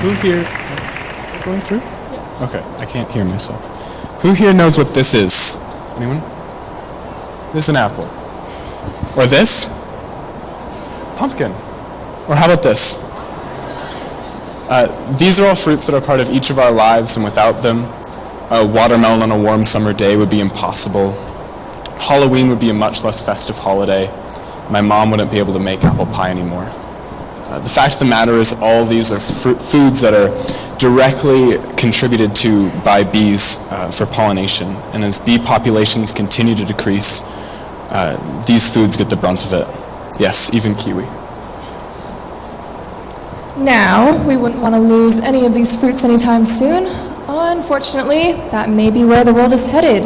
Who here, is it going through? Yeah. Okay, I can't hear myself. Who here knows what this is? Anyone? This is an apple. Or this? Pumpkin. Or how about this? These are all fruits that are part of each of our lives, and without them, a watermelon on a warm summer day would be impossible. Halloween would be a much less festive holiday. My mom wouldn't be able to make apple pie anymore. The fact of the matter is all these are foods that are directly contributed to by bees for pollination. And as bee populations continue to decrease, these foods get the brunt of it. Yes, even kiwi. Now, we wouldn't want to lose any of these fruits anytime soon. Unfortunately, that may be where the world is headed.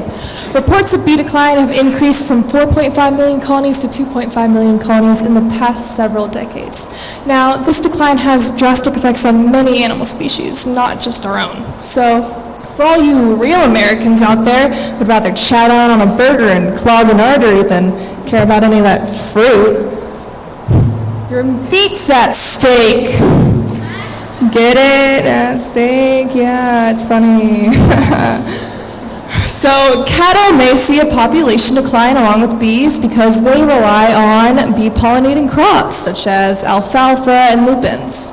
Reports of bee decline have increased from 4.5 million colonies to 2.5 million colonies in the past several decades. Now, this decline has drastic effects on many animal species, not just our own. So, for all you real Americans out there who'd rather chow down on a burger and clog an artery than care about any of that fruit, your meat's at stake. Get it? At stake? Yeah, it's funny. So cattle may see a population decline along with bees because they rely on bee pollinating crops such as alfalfa and lupins.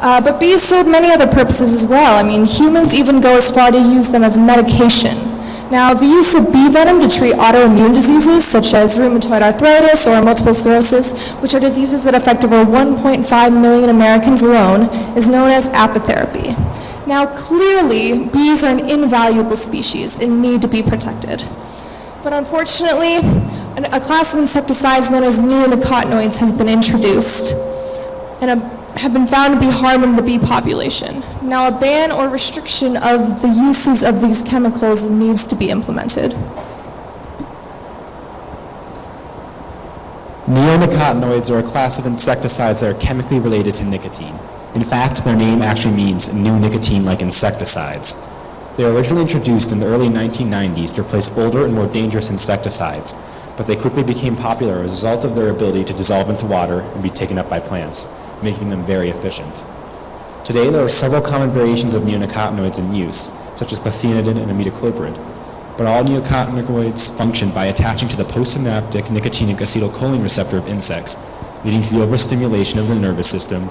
But bees serve many other purposes as well. I mean, humans even go as far to use them as medication. Now, the use of bee venom to treat autoimmune diseases such as rheumatoid arthritis or multiple sclerosis, which are diseases that affect over 1.5 million Americans alone, is known as apitherapy. Now, clearly, bees are an invaluable species and need to be protected. But unfortunately, a class of insecticides known as neonicotinoids has been introduced and have been found to be harming the bee population. Now, a ban or restriction of the uses of these chemicals needs to be implemented. Neonicotinoids are a class of insecticides that are chemically related to nicotine. In fact, their name actually means new nicotine-like insecticides. They were originally introduced in the early 1990s to replace older and more dangerous insecticides, but they quickly became popular as a result of their ability to dissolve into water and be taken up by plants, making them very efficient. Today, there are several common variations of neonicotinoids in use, such as clethodim and imidacloprid, but all neonicotinoids function by attaching to the postsynaptic nicotinic acetylcholine receptor of insects, leading to the overstimulation of the nervous system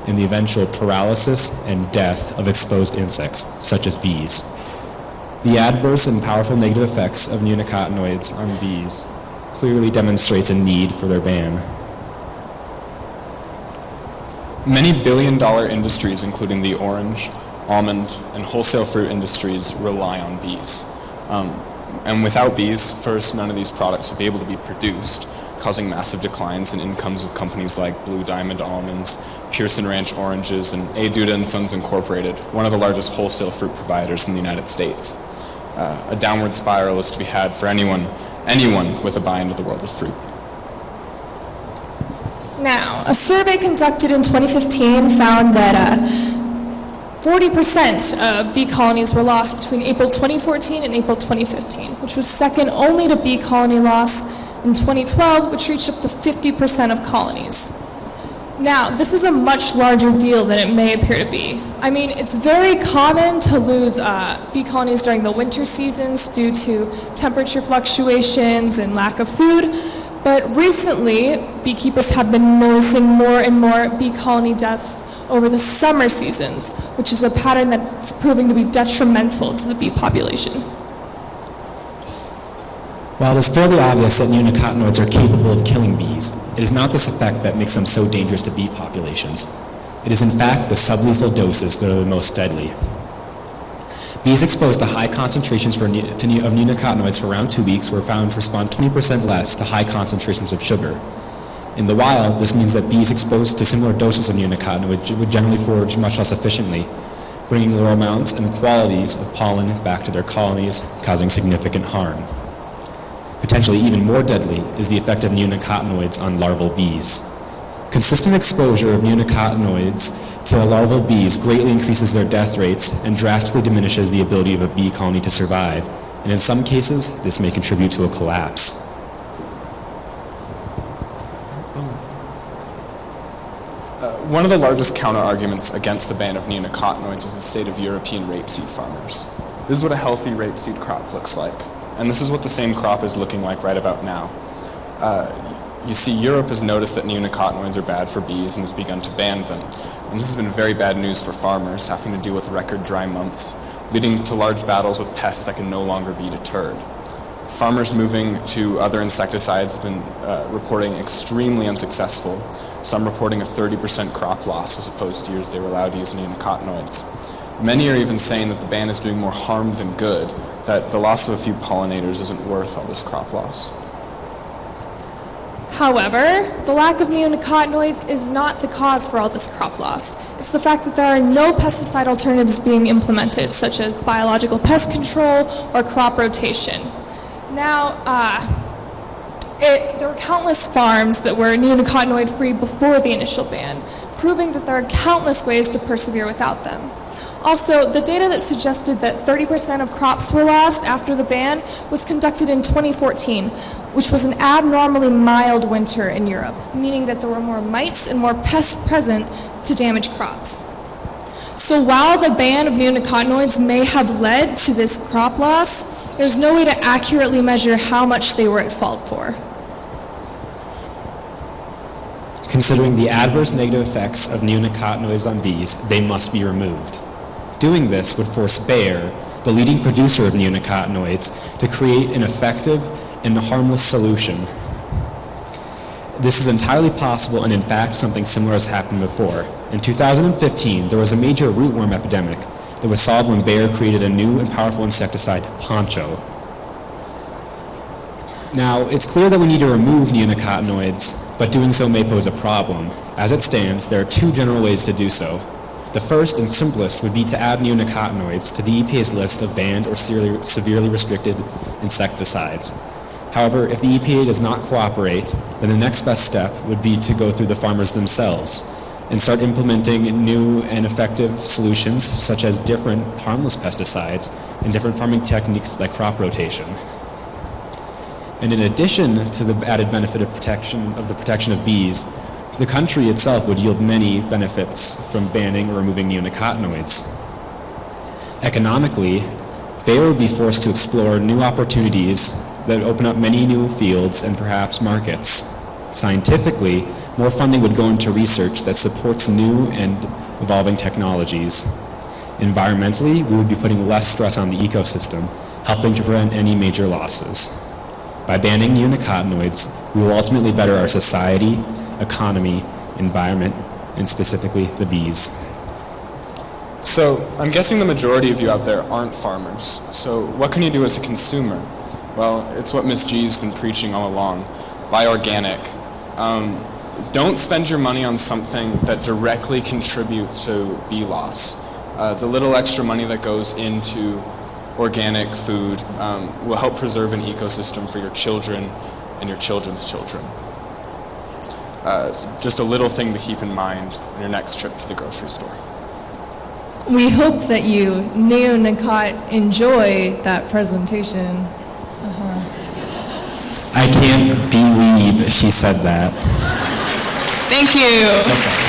and the eventual paralysis and death of exposed insects, such as bees. The adverse and powerful negative effects of neonicotinoids on bees clearly demonstrates a need for their ban. Many billion-dollar industries, including the orange, almond, and wholesale fruit industries, rely on bees. And without bees, first, none of these products would be able to be produced, causing massive declines in incomes of companies like Blue Diamond Almonds, Pearson Ranch Oranges, and A. Duda & Sons Incorporated, one of the largest wholesale fruit providers in the United States. A downward spiral is to be had for anyone with a buy into the world of fruit. Now, a survey conducted in 2015 found that 40% of bee colonies were lost between April 2014 and April 2015, which was second only to bee colony loss in 2012, which reached up to 50% of colonies. Now, this is a much larger deal than it may appear to be. I mean, it's very common to lose bee colonies during the winter seasons due to temperature fluctuations and lack of food, but recently, beekeepers have been noticing more and more bee colony deaths over the summer seasons, which is a pattern that's proving to be detrimental to the bee population. While it is fairly obvious that neonicotinoids are capable of killing bees, it is not this effect that makes them so dangerous to bee populations. It is in fact the sublethal doses that are the most deadly. Bees exposed to high concentrations of neonicotinoids for around 2 weeks were found to respond 20% less to high concentrations of sugar. In the wild, this means that bees exposed to similar doses of neonicotinoids would generally forage much less efficiently, bringing lower amounts and qualities of pollen back to their colonies, causing significant harm. Potentially even more deadly is the effect of neonicotinoids on larval bees. Consistent exposure of neonicotinoids to larval bees greatly increases their death rates and drastically diminishes the ability of a bee colony to survive, and in some cases, this may contribute to a collapse. one of the largest counter-arguments against the ban of neonicotinoids is the state of European rapeseed farmers. This is what a healthy rapeseed crop looks like, and this is what the same crop is looking like right about now. You see, Europe has noticed that neonicotinoids are bad for bees and has begun to ban them. And this has been very bad news for farmers, having to deal with record dry months, leading to large battles with pests that can no longer be deterred. Farmers moving to other insecticides have been reporting extremely unsuccessful, some reporting a 30% crop loss as opposed to years they were allowed to use neonicotinoids. Many are even saying that the ban is doing more harm than good, that the loss of a few pollinators isn't worth all this crop loss. However, the lack of neonicotinoids is not the cause for all this crop loss. It's the fact that there are no pesticide alternatives being implemented, such as biological pest control or crop rotation. Now, there were countless farms that were neonicotinoid-free before the initial ban, proving that there are countless ways to persevere without them. Also, the data that suggested that 30% of crops were lost after the ban was conducted in 2014, which was an abnormally mild winter in Europe, meaning that there were more mites and more pests present to damage crops. So while the ban of neonicotinoids may have led to this crop loss, there's no way to accurately measure how much they were at fault for. Considering the adverse negative effects of neonicotinoids on bees, they must be removed. Doing this would force Bayer, the leading producer of neonicotinoids, to create an effective and harmless solution. This is entirely possible, and in fact, something similar has happened before. In 2015, there was a major rootworm epidemic that was solved when Bayer created a new and powerful insecticide, Poncho. Now, it's clear that we need to remove neonicotinoids, but doing so may pose a problem. As it stands, there are two general ways to do so. The first and simplest would be to add neonicotinoids to the EPA's list of banned or severely restricted insecticides. However, if the EPA does not cooperate, then the next best step would be to go through the farmers themselves and start implementing new and effective solutions such as different harmless pesticides and different farming techniques like crop rotation. And in addition to the added benefit of the protection of bees, the country itself would yield many benefits from banning or removing neonicotinoids. Economically, Bayer would be forced to explore new opportunities that open up many new fields and perhaps markets. Scientifically, more funding would go into research that supports new and evolving technologies. Environmentally, we would be putting less stress on the ecosystem, helping to prevent any major losses. By banning neonicotinoids, we will ultimately better our society, economy, environment, and specifically the bees. So, I'm guessing the majority of you out there aren't farmers. So, what can you do as a consumer? Well, it's what Ms. G's been preaching all along. Buy organic. Don't spend your money on something that directly contributes to bee loss. The little extra money that goes into organic food will help preserve an ecosystem for your children and your children's children. Just a little thing to keep in mind on your next trip to the grocery store. We hope that you neonicot enjoy that presentation. I can't believe she said that. Thank you. It's okay.